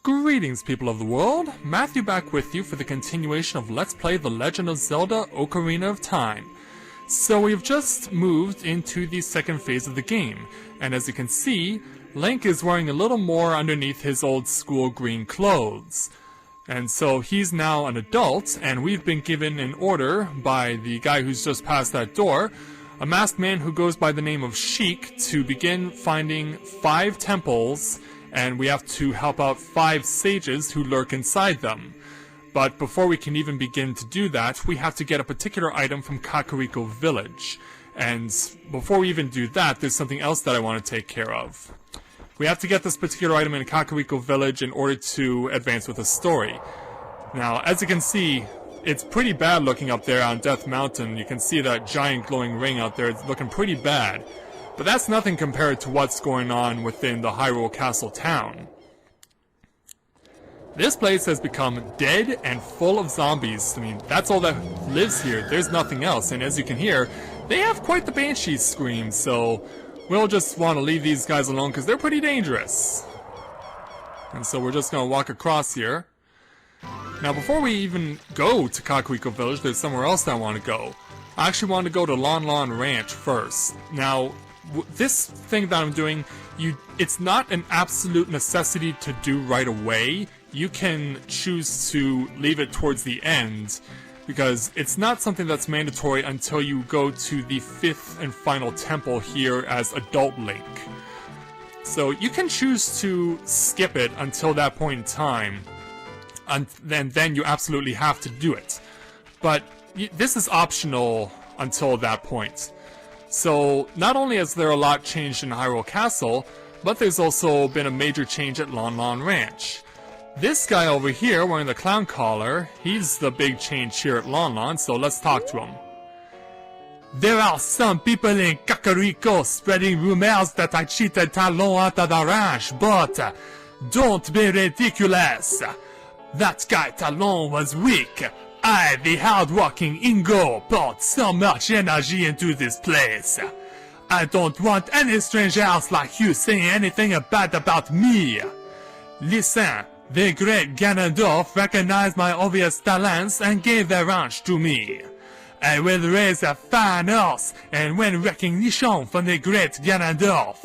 Greetings, people of the world. Matthew back with you for the continuation of Let's Play The Legend of Zelda Ocarina of Time. So we've just moved into the second phase of the game, and as you can see, Link is wearing a little more underneath his old school green clothes. And so he's now an adult, and we've been given an order by the guy who's just passed that door, a masked man who goes by the name of Sheik, to begin finding 5 temples, and we have to help out 5 sages who lurk inside them. But before we can even begin to do that, we have to get a particular item from Kakariko Village. And before we even do that, there's something else that I want to take care of. We have to get this particular item in Kakariko Village in order to advance with the story. Now, as you can see, it's pretty bad looking up there on Death Mountain. You can see that giant glowing ring out there. It's looking pretty bad. But that's nothing compared to what's going on within the Hyrule Castle town. This place has become dead and full of zombies. I mean, that's all that lives here. There's nothing else. And as you can hear, they have quite the banshee scream, so we'll just want to leave these guys alone because they're pretty dangerous. And so we're just going to walk across here. Now, before we even go to Kakariko Village, there's somewhere else that I want to go. I actually want to go to Lon Lon Ranch first. Now, this thing that I'm doing, it's not an absolute necessity to do right away. You can choose to leave it towards the end, because it's not something that's mandatory until you go to the 5th and final temple here as Adult Link. So you can choose to skip it until that point in time, and then you absolutely have to do it. But this is optional until that point. So, not only has there a lot changed in Hyrule Castle, but there's also been a major change at Lon Lon Ranch. This guy over here, wearing the clown collar, he's the big change here at Lon Lon, so let's talk to him. There are some people in Kakariko spreading rumors that I cheated Talon out of the ranch, but don't be ridiculous. That guy Talon was weak. I, the hard-working Ingo, poured so much energy into this place. I don't want any strangers like you saying anything bad about me. Listen, the great Ganondorf recognized my obvious talents and gave the ranch to me. I will raise a fine horse and win recognition from the great Ganondorf.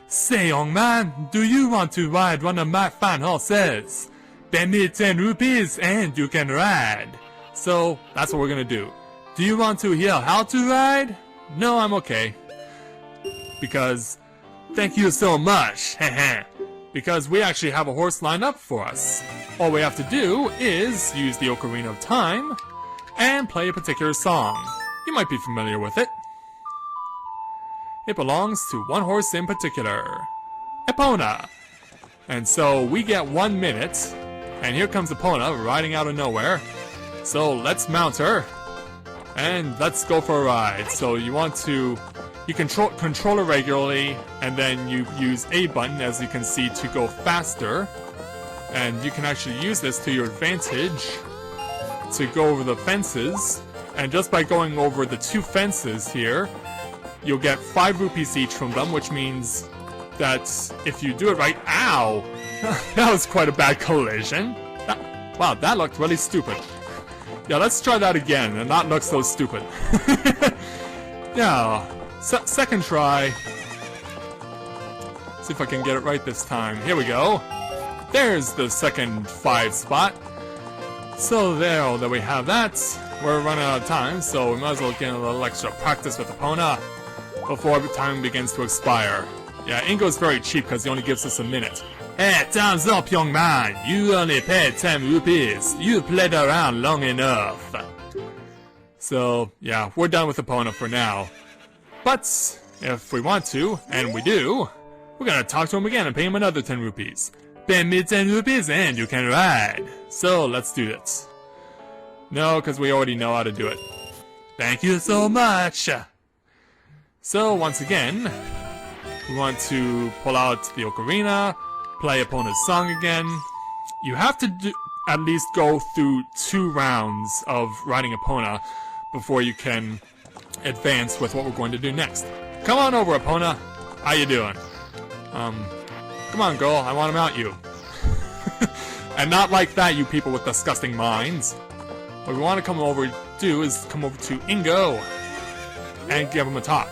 Say, young man, do you want to ride one of my fine horses? Pay me 10 rupees and you can ride. So, that's what we're gonna do. Do you want to hear how to ride? No, I'm okay. Because, thank you so much, because we actually have a horse lined up for us. All we have to do is use the Ocarina of Time and play a particular song. You might be familiar with it. It belongs to one horse in particular, Epona. And so we get 1 minute, and here comes Epona riding out of nowhere. So let's mount her, and let's go for a ride. So you control her regularly, and then you use A button, as you can see, to go faster. And you can actually use this to your advantage to go over the fences. And just by going over the 2 fences here, you'll get 5 rupees each from them, which means that if you do it right... Ow! That was quite a bad collision. Wow, that looked really stupid. Yeah, let's try that again and not look so stupid. Yeah, second try. See if I can get it right this time. Here we go. There's the second 5 spot. So there we have that. We're running out of time, so we might as well get a little extra practice with Epona before time begins to expire. Yeah, Ingo's very cheap because he only gives us a minute. Hey, time's up, young man. You only paid 10 rupees. You played around long enough. So, yeah, we're done with Epona for now. But, if we want to, and we do, we're gonna talk to him again and pay him another 10 rupees. Pay me 10 rupees and you can ride. So, let's do it. No, because we already know how to do it. Thank you so much. So, once again, we want to pull out the Ocarina, play Epona's song again. You have to at least go through 2 rounds of riding Epona before you can advance with what we're going to do next. Come on over, Epona. How you doing? Come on, girl. I want to mount you. And not like that, you people with disgusting minds. What we want to come over do is come over to Ingo and give him a talk.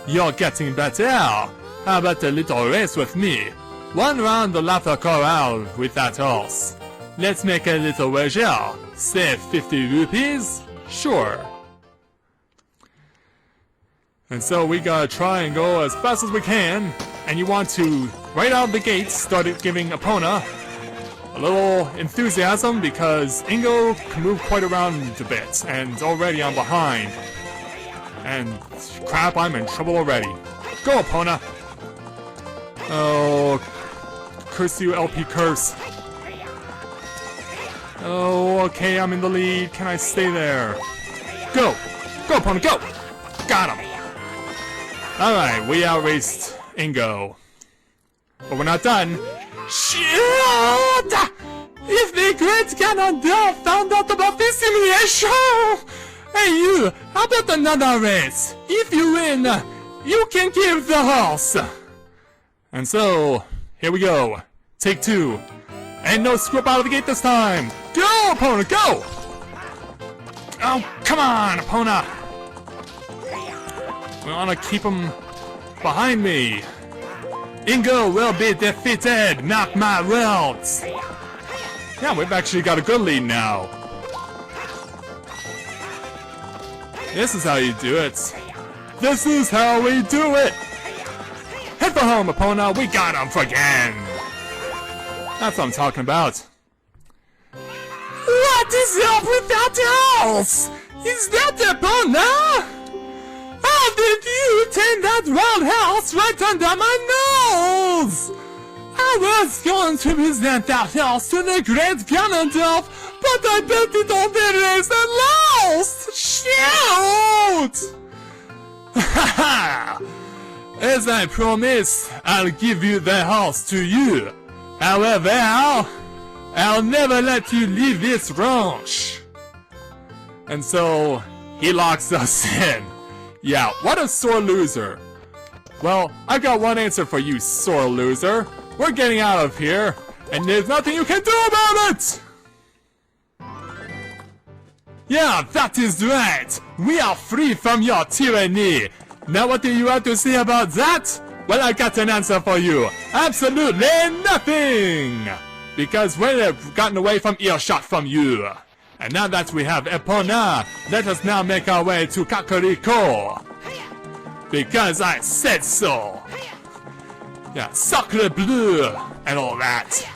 You're getting better. How about a little race with me? One round the Lava Corral with that horse. Let's make a little wager. Say 50 rupees? Sure. And so we gotta try and go as fast as we can. And you want to, right out of the gate, start giving Epona a little enthusiasm because Ingo can move quite around a bit. And already I'm behind. And crap, I'm in trouble already. Go, Epona! Oh, curse you, LP curse. Oh, okay, I'm in the lead. Can I stay there? Go! Go, Epona, go! Got him! Alright, we outraced Ingo. But we're not done. Shit! If the great Ganondorf found out about this humiliation! Hey you, how about another race? If you win, you can give the horse! And so, here we go. Take 2. And no screw up out of the gate this time! Go, Epona, go! Oh, come on, Epona! We want to keep him behind me. Ingo will be defeated, mark my words. Yeah, we've actually got a good lead now. This is how you do it. This is how we do it. Head for home, Epona. We got him again. That's what I'm talking about. What is up with that house? Is that Epona? How did you turn that roundhouse right under my nose? I was going to present that house to the great Ganondorf, but I bet it on the race and lost! Shoot! Haha! As I promised, I'll give you the house to you. However, I'll never let you leave this ranch. And so, he locks us in. Yeah, what a sore loser. Well, I've got one answer for you, sore loser. We're getting out of here, and there's nothing you can do about it! Yeah, that is right! We are free from your tyranny! Now what do you have to say about that? Well, I got an answer for you. Absolutely nothing! Because we've gotten away from earshot from you. And now that we have Epona, let us now make our way to Kakariko. Because I said so. Yeah, sacre bleu and all that.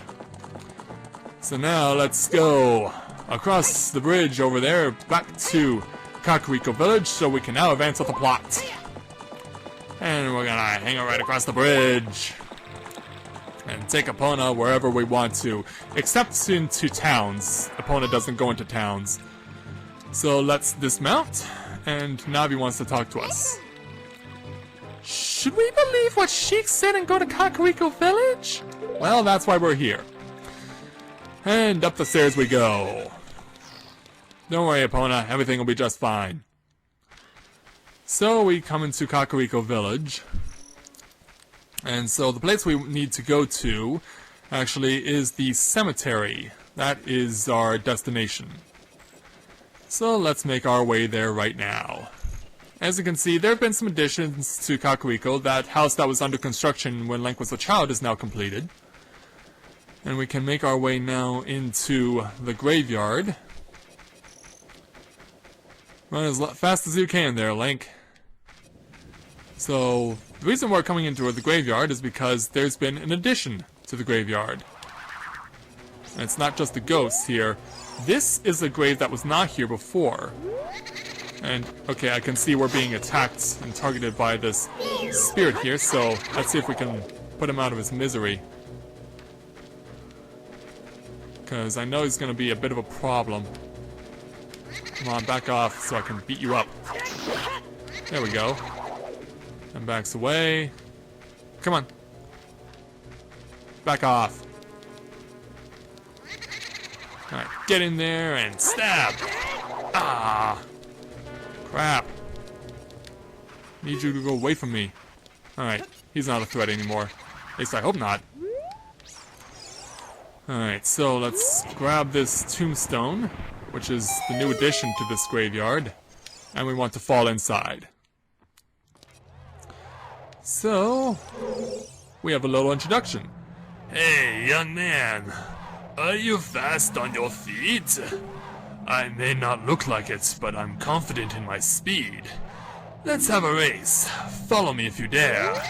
So now let's go across the bridge over there back to Kakariko Village so we can now advance with the plot. And we're gonna hang it right across the bridge. And take Epona wherever we want to. Except into towns. Epona doesn't go into towns. So let's dismount. And Navi wants to talk to us. Should we believe what Sheik said and go to Kakariko Village? Well, that's why we're here. And up the stairs we go. Don't worry, Epona. Everything will be just fine. So we come into Kakariko Village. And so the place we need to go to, actually, is the cemetery. That is our destination. So let's make our way there right now. As you can see, there have been some additions to Kakariko. That house that was under construction when Link was a child is now completed. And we can make our way now into the graveyard. Run as fast as you can there, Link. So, the reason we're coming into the graveyard is because there's been an addition to the graveyard. And it's not just the ghosts here. This is a grave that was not here before. And, okay, I can see we're being attacked and targeted by this spirit here, so let's see if we can put him out of his misery. Because I know he's going to be a bit of a problem. Come on, back off so I can beat you up. There we go. And backs away. Come on. Back off. Alright, get in there and stab! Ah! Crap. Need you to go away from me. Alright, he's not a threat anymore. At least I hope not. Alright, so let's grab this tombstone, which is the new addition to this graveyard, and we want to fall inside. So, we have a little introduction. Hey, young man, are you fast on your feet? I may not look like it, but I'm confident in my speed. Let's have a race. Follow me if you dare.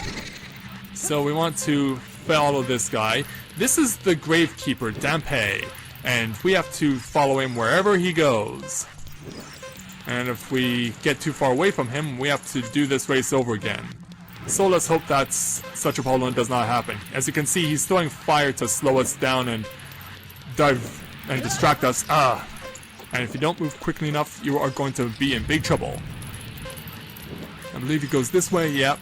So we want to follow this guy. This is the gravekeeper, Dampe, and we have to follow him wherever he goes. And if we get too far away from him, we have to do this race over again. So let's hope that such a problem does not happen. As you can see, he's throwing fire to slow us down and dive and distract us. And if you don't move quickly enough, you are going to be in big trouble. I believe he goes this way, yep.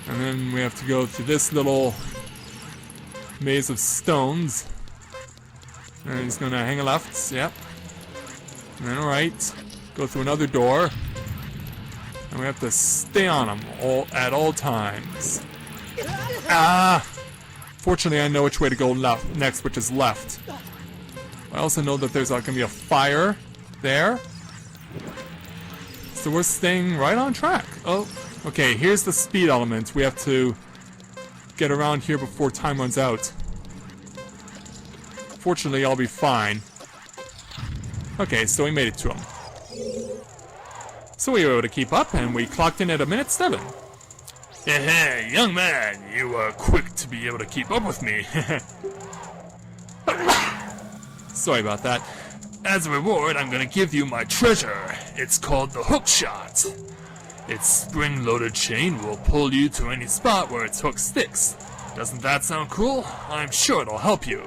And then we have to go through this little maze of stones. And he's gonna hang a left, yep. And then right, go through another door. And we have to stay on him at all times. Fortunately, I know which way to go next, which is left. I also know that there's gonna be a fire there. So we're staying right on track. Oh, okay, here's the speed element. We have to get around here before time runs out. Fortunately, I'll be fine. Okay, so we made it to him. So we were able to keep up, and we clocked in at 1:07. Hey, young man, you were quick to be able to keep up with me. Sorry about that. As a reward, I'm gonna give you my treasure. It's called the hook shot. Its spring-loaded chain will pull you to any spot where its hook sticks. Doesn't that sound cool? I'm sure it'll help you.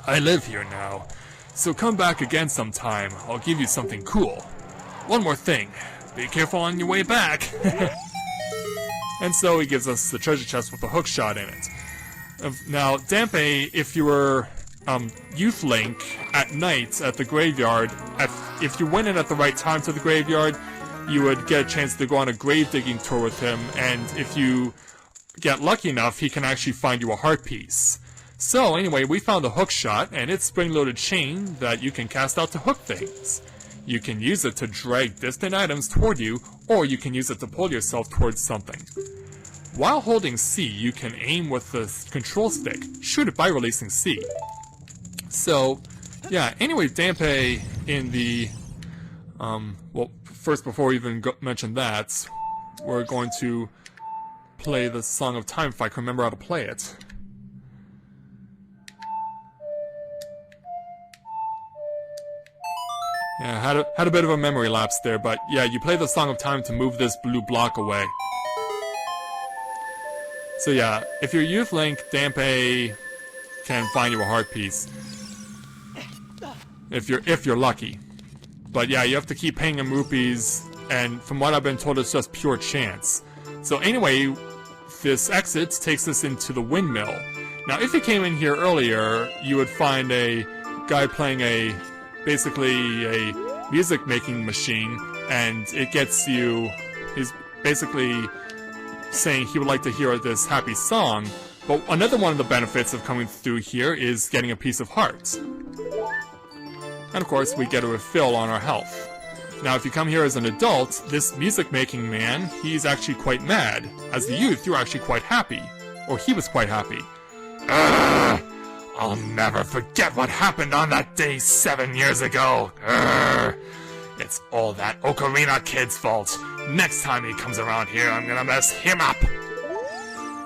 I live here now, so come back again sometime. I'll give you something cool. One more thing. Be careful on your way back. And so he gives us the treasure chest with the hook shot in it. Now, Dampe, if you were Youth Link at night at the graveyard, if you went in at the right time to the graveyard, you would get a chance to go on a grave digging tour with him, and if you get lucky enough, he can actually find you a heart piece. So anyway, we found a hook shot, and it's spring-loaded chain that you can cast out to hook things. You can use it to drag distant items toward you, or you can use it to pull yourself towards something. While holding C, you can aim with the control stick, shoot it by releasing C. So, yeah, anyway, Dampe in the, well, first before we even mention that, we're going to play the Song of Time if I can remember how to play it. Yeah, had a bit of a memory lapse there, but yeah, you play the Song of Time to move this blue block away. So yeah, if you're Youth Link, Dampe can find you a heart piece. If you're lucky. But yeah, you have to keep paying him rupees, and from what I've been told, it's just pure chance. So anyway, this exit takes us into the windmill. Now, if you came in here earlier, you would find a guy playing basically a music-making machine, and it gets you, he's basically saying he would like to hear this happy song, but another one of the benefits of coming through here is getting a piece of heart. And of course, we get a refill on our health. Now, if you come here as an adult, this music-making man, he's actually quite mad. As a youth, you're actually quite happy. Or he was quite happy. I'll never forget what happened on that day 7 years ago. It's all that Ocarina kid's fault. Next time he comes around here, I'm gonna mess him up.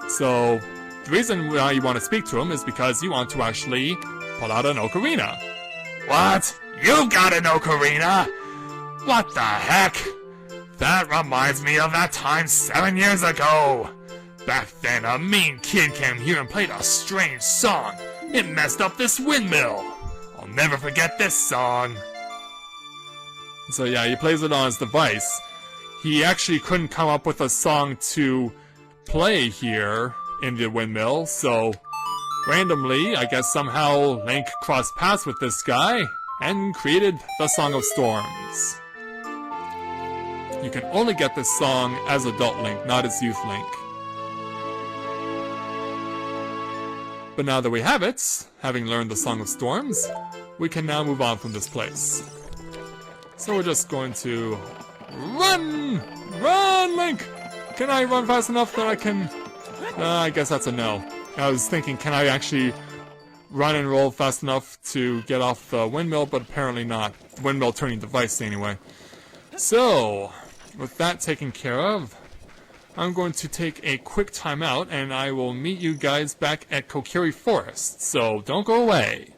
So, the reason why you want to speak to him is because you want to actually pull out an ocarina. What? You got an ocarina? What the heck? That reminds me of that time 7 years ago. Back then, a mean kid came here and played a strange song. It messed up this windmill. I'll never forget this song. So yeah, he plays it on his device. He actually couldn't come up with a song to play here in the windmill, so randomly, I guess somehow Link crossed paths with this guy and created the Song of Storms. You can only get this song as Adult Link, not as Youth Link. But now that we have it, having learned the Song of Storms, we can now move on from this place. So we're just going to run! Run, Link! Can I run fast enough that I can... I guess that's a no. I was thinking, can I actually run and roll fast enough to get off the windmill, but apparently not. Windmill turning device anyway. So, with that taken care of, I'm going to take a quick time out, and I will meet you guys back at Kokiri Forest. So, don't go away.